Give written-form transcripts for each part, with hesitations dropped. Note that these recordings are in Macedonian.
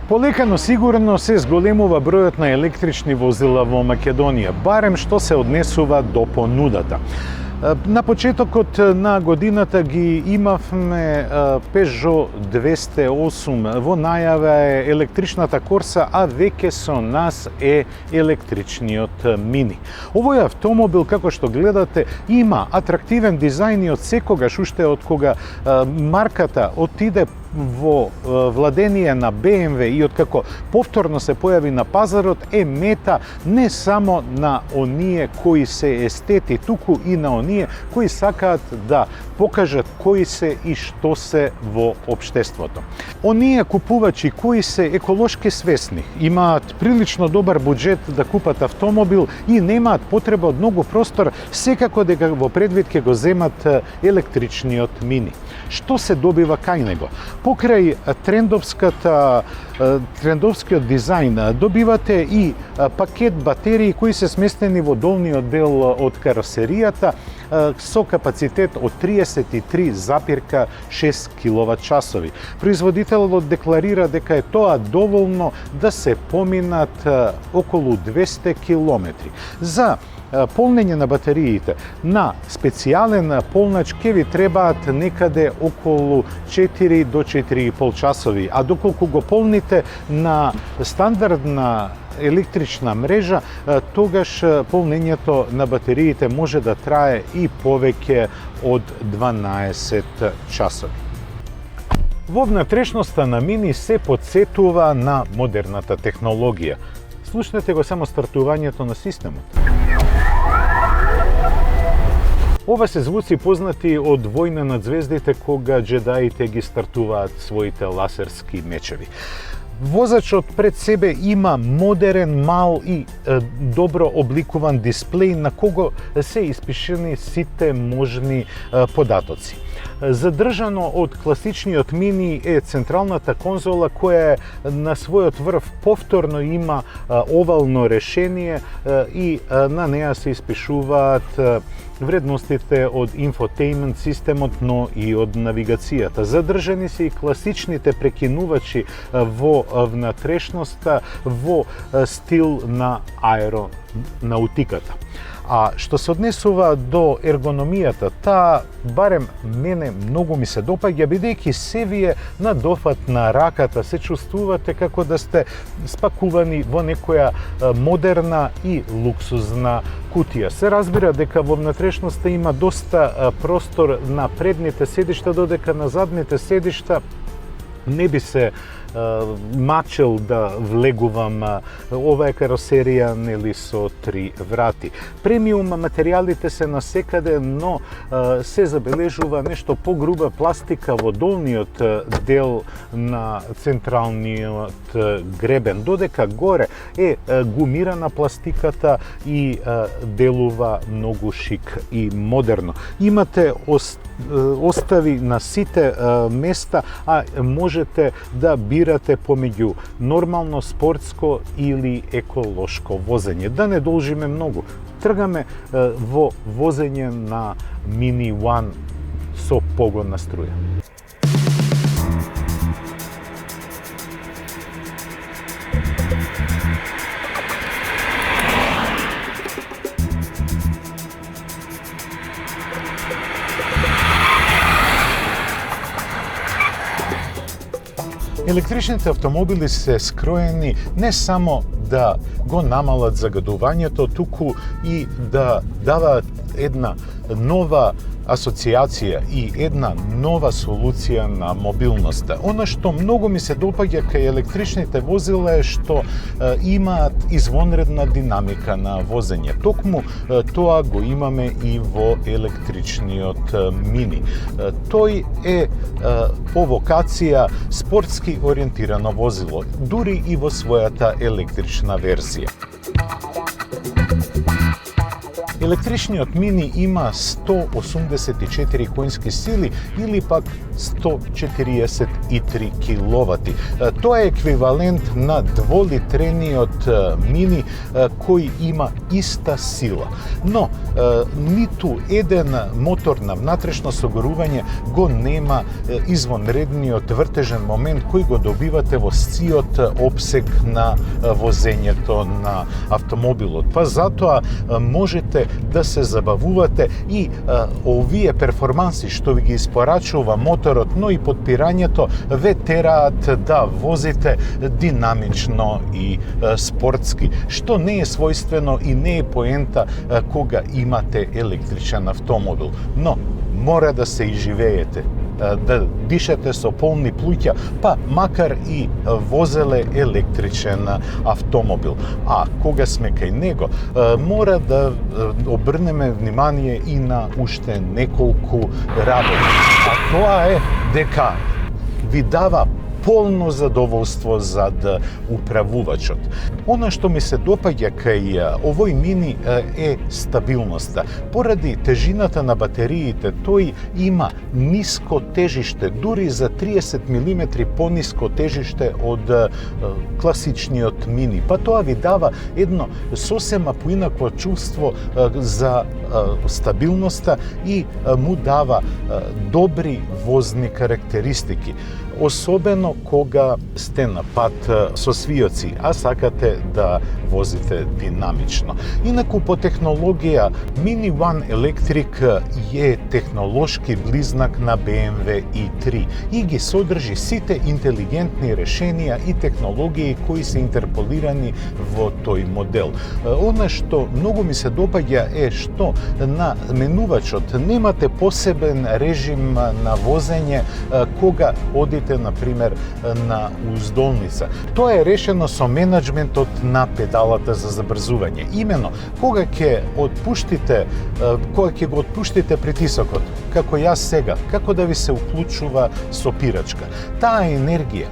Полека, но сигурно се зголемува бројот на електрични возила во Македонија, барем што се однесува до понудата. На почетокот на годината ги имавме Peugeot 208, во најава е електричната Corsa, а веќе со нас е електричниот Mini. Овој автомобил, како што гледате, има атрактивен дизајн и од секогаш, уште од кога марката отиде во владение на BMW и откако повторно се појави на пазарот, е мета не само на оние кои се естети, туку и на оние кои сакаат да покажат кои се и што се во општеството. Оние купувачи кои се еколошки свесни, имаат прилично добар буџет да купат автомобил и немаат потреба од многу простор, секако дека во предвид ќе го земат електричниот Mini. Што се добива кај него? Покрај трендовскиот дизајн добивате и пакет батерии кои се сместени во долниот дел од каросеријата со капацитет од 33,6 киловат-часови. Производителот декларира дека е тоа доволно да се поминат околу 200 километри. За полнење на батериите на специјален полнач ќе ви требаат некаде околу 4 до 4,5 часови, а доколку го полните на стандардна електрична мрежа, тогаш полнењето на батериите може да трае и повеќе од 12 часови. Во внатрешноста на Mini се потсетува на модерната технологија. Слушнете го само стартувањето на системот. Ова се звуци познати од Војна над звездите, кога джедаите ги стартуваат своите ласерски мечеви. Возачот пред себе има модерен, мал и добро обликуван дисплеј на кого се испишени сите можни податоци. Задржано од класичниот Mini е централната конзола, која на својот врв повторно има овално решение и на неа се испишуваат вредностите од инфотејмент системот, но и од навигацијата. Задржани се и класичните прекинувачи во внатрешноста во стил на аеронаутиката. А што се однесува до ергономијата, таа барем мене многу ми се допаѓа, бидејќи се вие на дофат на раката се чувствувате како да сте спакувани во некоја модерна и луксузна кутија. Се разбира дека во внатрешноста има доста простор на предните седишта, додека на задните седишта не би се мачел да влегувам. Ова е каросерија нели со 3 врати. Премиум материјалите се насекаде, но се забележува нешто погруба пластика во долниот дел на централниот гребен, додека горе е гумирана пластиката и делува многу шик и модерно. Имате остави на сите места, а можете да бирате помеѓу нормално спортско или еколошко возење. Да не должиме многу. Тргаме во возење на Mini One со погон на струја. Електричните автомобили се скроени не само да го намалат загадувањето, туку и да даваат една нова асоциација и една нова солуција на мобилноста. Она што многу ми се допаѓа кај електричните возила е што имаат извонредна динамика на возење. Токму тоа го имаме и во електричниот Mini. Тој е по вокација спортски ориентирано возило, дури и во својата електрична верзија. Електричниот мини има 184 конски сили или пак 143 киловати. Тоа е еквивалент на дволитрениот мини кој има иста сила. Но ниту еден мотор на внатрешно согорување го нема извонредниот вртежен момент кој го добивате во сциот опсек на возењето на автомобилот. Па затоа можете да се забавувате и овие перформанси што ви ги испорачува моторот, но и подпирањето ве тераат да возите динамично и спортски, што не е својствено и не е поента кога имате електричен автомобил. Но мора да се изживеете, да дишате со полни плуќа, па макар и возеле електричен автомобил. А кога сме кај него, мора да обрнеме внимание и на уште неколку работи. А тоа е дека ви дава полно задоволство за управувачот. Она што ми се допаѓа кај овој мини е стабилноста. Поради тежината на батериите, тој има ниско тежиште, дури за 30 мм пониско тежиште од класичниот мини. Па тоа ви дава едно сосема поинакво чувство за стабилноста и му дава добри возни карактеристики. Особено кога сте на пат со свиоци, а сакате да возите динамично. Инаку по технологија, Mini One Electric е технолошки близнак на BMW i3 и ги содржи сите интелигентни решенија и технологии кои се интерполирани во тој модел. Она што многу ми се допаѓа е што на менувачот немате посебен режим на возење кога одите например на уздолница. Тоа е решено со менаџментот на педалата за забрзување. Имено кога ќе го отпуштите притисокот, како јас сега, како да ви се уклучува сопирачка. Таа енергија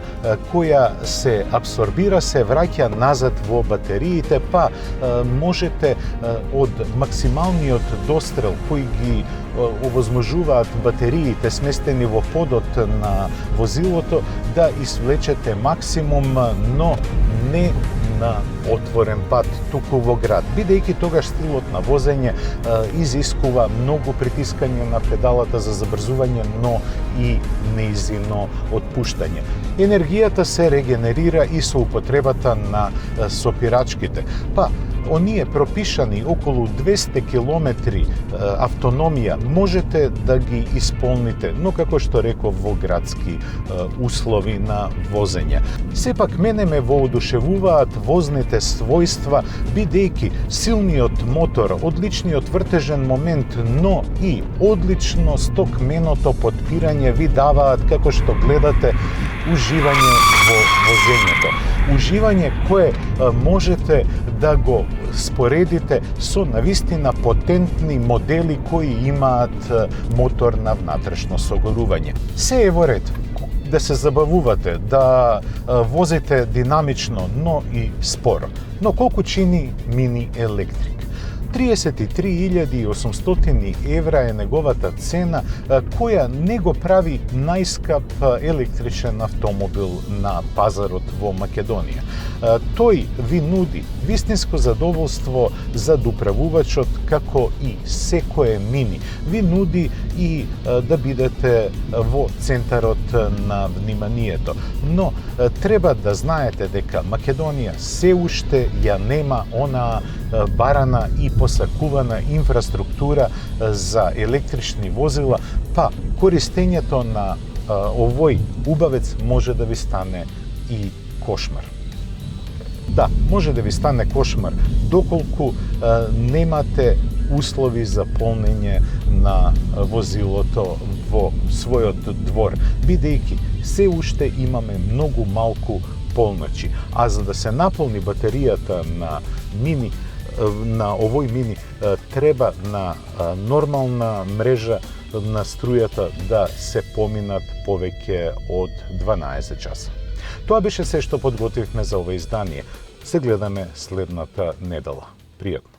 која се абсорбира се враќа назад во батериите, па можете од максималниот дострел кој ги овозможуваат батериите сместени во подот на возилото да извлечете максимум, но не на отворен пат, туку во град, бидејќи тогаш стилот на возење изискува многу притискање на педалата за забрзување, но и неизино отпуштање. Енергијата се регенерира и со употребата на сопирачките. Па, оние пропишани околу 200 километри автономија можете да ги исполните, но како што реков во градски услови на возење. Сепак мене ме воодушевуваат возните својства, бидејќи силниот мотор, одличниот вртежен момент, но и одлично стокменото подпирање ви даваат, како што гледате, уживање во возењето. Уживање кое можете да го споредите со навистина потентни модели кои имаат мотор на внатрешно согорување. Се е во ред да се забавувате, да возите динамично, но и споро. Но колку чини Mini Electric? 33.800 евра е неговата цена, која не го прави најскап електричен автомобил на пазарот во Македонија. Тој ви нуди вистинско задоволство за управувачот, како и секое мини. Ви нуди и да бидете во центарот на вниманието. Но треба да знаете дека Македонија се уште ја нема она барана и посакувана инфраструктура за електрични возила, па користењето на овој убавец може да ви стане и кошмар. Да, може да ви стане кошмар, доколку немате услови за полнење на возилото во својот двор, бидејќи се уште имаме многу малку полночи. А за да се наполни батеријата на овој мини, треба на нормална мрежа на струјата да се поминат повеќе од 12 часа. Тоа беше се што подготвивме за ова издание. Се гледаме следната недела. Пријатно!